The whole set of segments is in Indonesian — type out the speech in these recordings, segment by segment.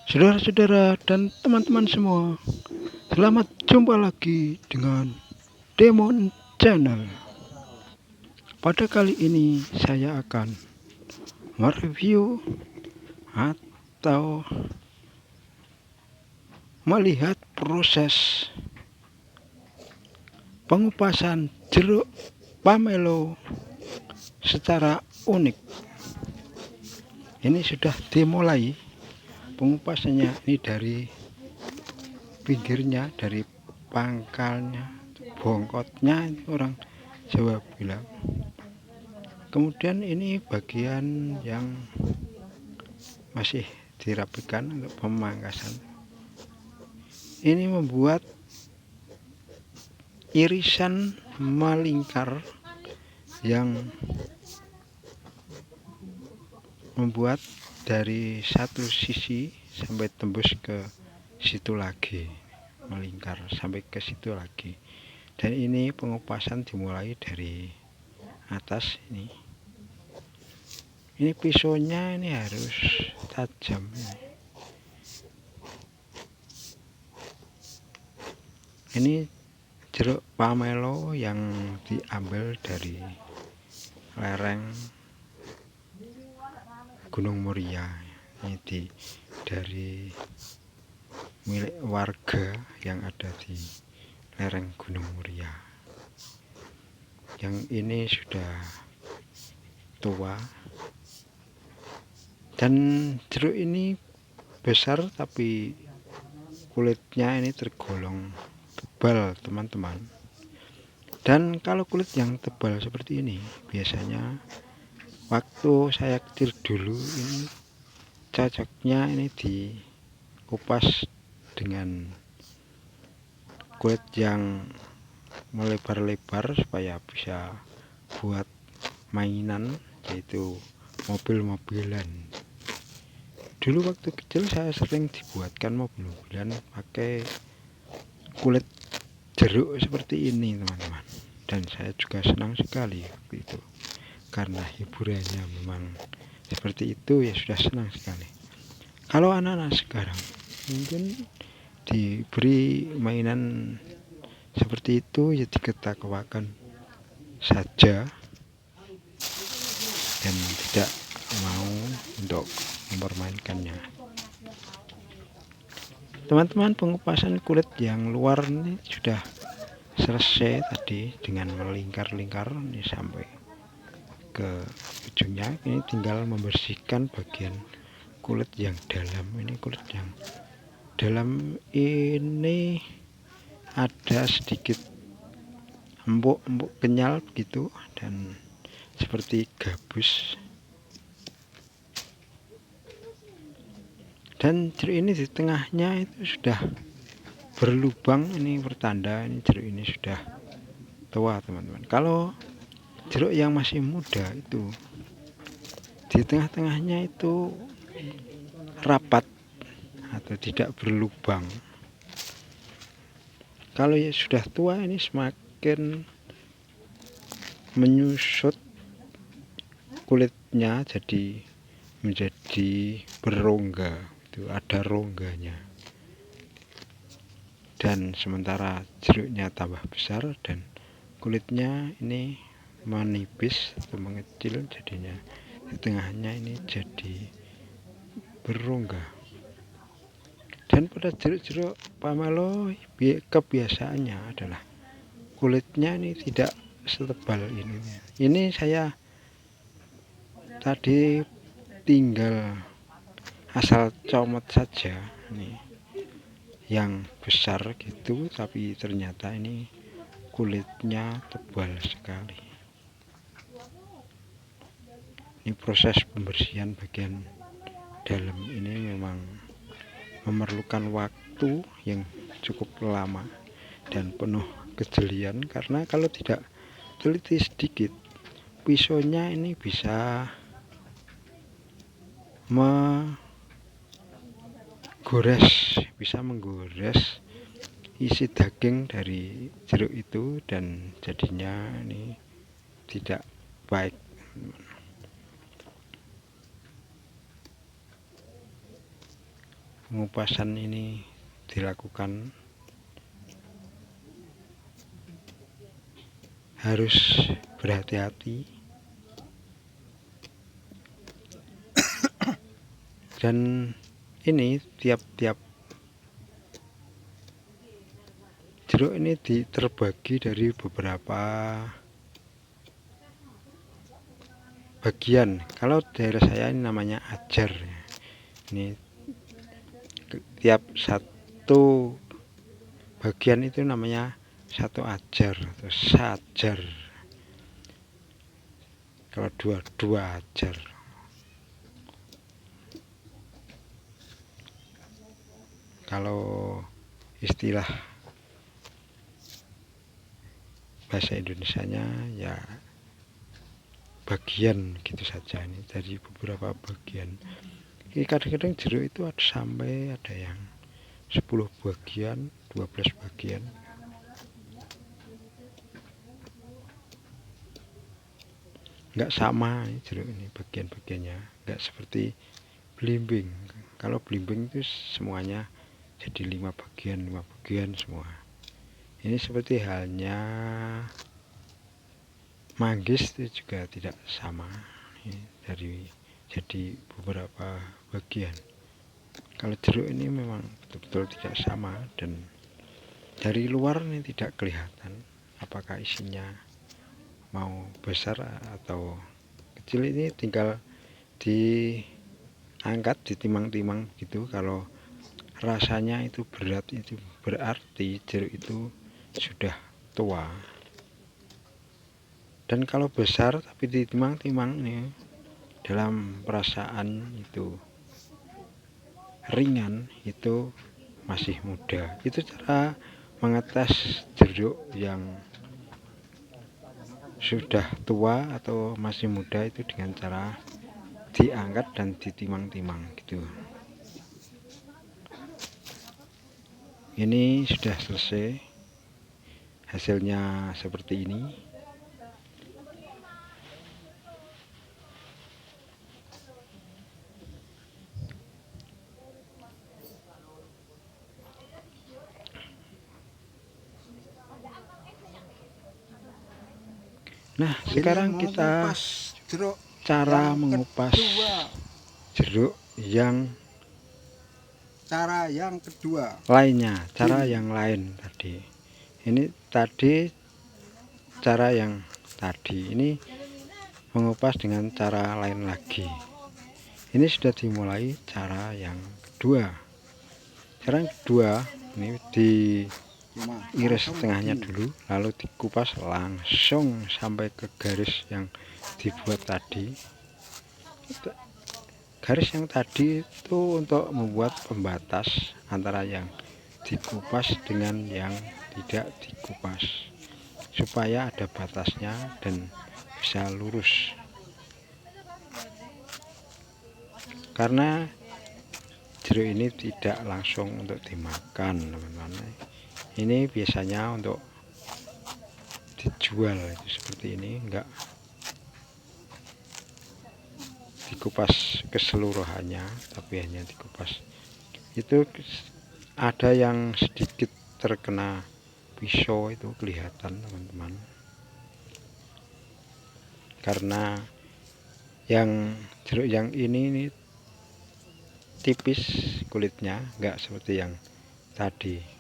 Saudara-saudara dan teman-teman semua, selamat jumpa lagi dengan Demon Channel. Pada kali ini saya akan mereview atau melihat proses pengupasan jeruk pamelo secara unik. Ini sudah dimulai pengupasannya, ini dari pinggirnya, dari pangkalnya, bongkotnya, itu orang Jawa bilang. Kemudian ini bagian yang masih dirapikan untuk pemangkasan. Ini membuat irisan melingkar yang membuat dari satu sisi sampai tembus ke situ lagi, melingkar sampai ke situ lagi. Dan ini pengupasan dimulai dari atas ini. Ini pisaunya ini harus tajam. Ini jeruk pamelo yang diambil dari lereng Gunung Muria. Ini dari milik warga yang ada di lereng Gunung Muria. Yang ini sudah tua, dan jeruk ini besar tapi kulitnya ini tergolong tebal, teman-teman. Dan kalau kulit yang tebal seperti ini, biasanya waktu saya kecil dulu ini cocoknya ini dikupas dengan kulit yang melebar-lebar supaya bisa buat mainan, yaitu mobil-mobilan. Dulu waktu kecil saya sering dibuatkan mobil-mobilan pakai kulit jeruk seperti ini, teman-teman. Dan saya juga senang sekali waktu itu, karena hiburannya memang seperti itu, ya sudah senang sekali. Kalau anak-anak sekarang mungkin diberi mainan seperti itu ya diketawakan saja dan tidak mau untuk mempermainkannya. Teman-teman, pengupasan kulit yang luar ini sudah selesai tadi dengan melingkar-lingkar ini sampai ke ujungnya. Ini tinggal membersihkan bagian kulit yang dalam. Ini kulit yang dalam ini ada sedikit empuk-empuk kenyal begitu, dan seperti gabus. Dan jeruk ini di tengahnya itu sudah berlubang, ini pertanda ini jeruk ini sudah tua, teman-teman. Kalau jeruk yang masih muda itu di tengah-tengahnya itu rapat atau tidak berlubang. Kalau ya sudah tua ini semakin menyusut kulitnya, jadi menjadi berongga, itu ada rongganya. Dan sementara jeruknya tambah besar dan kulitnya ini menipis atau mengecil, jadinya di tengahnya ini jadi berongga. Dan pada jeruk-jeruk pamelo kebiasaannya adalah kulitnya ini tidak setebal ini. Ini saya tadi tinggal asal comot saja nih yang besar gitu, tapi ternyata ini kulitnya tebal sekali. Ini proses pembersihan bagian dalam ini memang memerlukan waktu yang cukup lama dan penuh kejelian, karena kalau tidak teliti sedikit, pisaunya ini bisa menggores isi daging dari jeruk itu, dan jadinya ini tidak baik. pengupasan ini dilakukan harus berhati-hati, dan ini tiap-tiap jeruk ini terbagi dari beberapa bagian. Kalau daerah saya ini namanya ajar. Ini tiap satu bagian itu namanya satu ajar atau sajar. Kalau dua ajar. Kalau istilah bahasa Indonesianya ya bagian gitu saja, ini dari beberapa bagian. Ini kadang-kadang jeruk itu sampai ada yang 10 bagian, 12 bagian. Nggak sama jeruk ini bagian-bagiannya, nggak seperti belimbing. Kalau belimbing itu semuanya jadi 5 bagian semua. Ini seperti halnya manggis itu juga tidak sama, ini jadi beberapa bagian. Kalau jeruk ini memang betul-betul tidak sama, dan dari luar ini tidak kelihatan apakah isinya mau besar atau kecil. Ini tinggal diangkat, ditimang-timang gitu. Kalau rasanya itu berat, itu berarti jeruk itu sudah tua. Dan kalau besar tapi ditimang-timang nih, dalam perasaan itu ringan, itu masih muda. Itu cara mengetes jeruk yang sudah tua atau masih muda itu dengan cara diangkat dan ditimang-timang gitu. Ini sudah selesai, hasilnya seperti ini. Nah, sekarang kita cara mengupas jeruk yang kedua lainnya, cara yang lain tadi. Ini tadi cara yang tadi, ini mengupas dengan cara lain lagi. Ini sudah dimulai cara yang kedua. Cara yang kedua ini diiris setengahnya dulu, lalu dikupas langsung sampai ke garis yang dibuat tadi. Garis yang tadi itu untuk membuat pembatas antara yang dikupas dengan yang tidak dikupas, supaya ada batasnya dan bisa lurus. Karena jeruk ini tidak langsung untuk dimakan, teman-teman. Ini biasanya untuk dijual, itu seperti ini, enggak dikupas keseluruhannya, tapi hanya dikupas. Itu ada yang sedikit terkena pisau, itu kelihatan, teman-teman. Karena yang jeruk yang ini tipis kulitnya, enggak seperti yang tadi.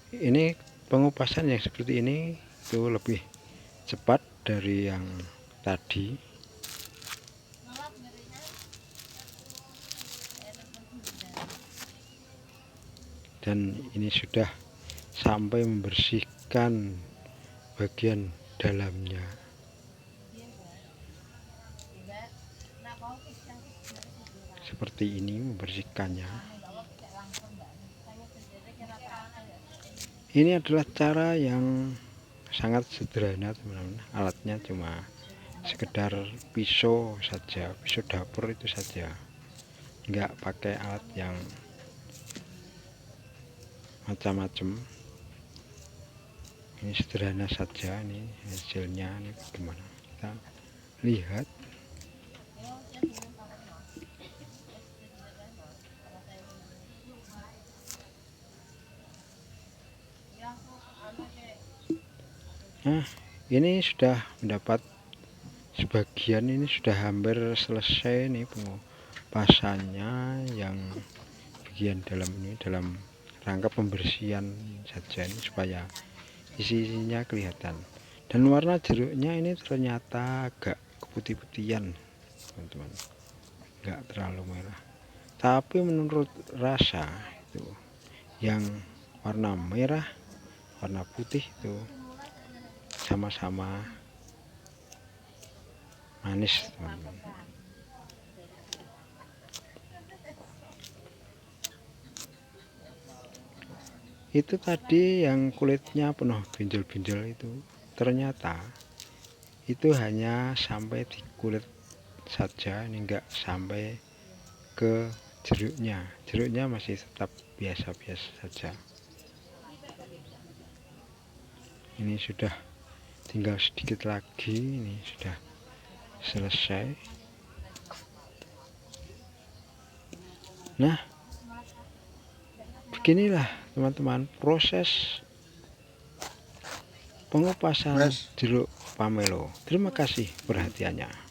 Ini pengupasan yang seperti ini itu lebih cepat dari yang tadi. Dan ini sudah sampai membersihkan bagian dalamnya. Seperti ini membersihkannya. Ini adalah cara yang sangat sederhana, teman-teman. Alatnya cuma sekedar pisau saja, pisau dapur itu saja. Enggak pakai alat yang macam-macam. Ini sederhana saja. Ini hasilnya ini bagaimana, kita lihat. Nah, ini sudah mendapat sebagian, ini sudah hampir selesai nih pengupasannya, yang bagian dalam ini dalam rangka pembersihan saja ini supaya isinya kelihatan. Dan warna jeruknya ini ternyata agak keputih-putihan teman-teman, nggak terlalu merah, tapi menurut rasa itu yang warna merah, warna putih itu sama-sama manis teman-teman. Itu tadi yang kulitnya penuh benjol-benjol itu ternyata itu hanya sampai di kulit saja, ini enggak sampai ke jeruknya. Jeruknya masih tetap biasa-biasa saja. Ini sudah tinggal sedikit lagi, ini sudah selesai. Nah, beginilah teman-teman proses pengupasan jeruk pamelo. Terima kasih perhatiannya.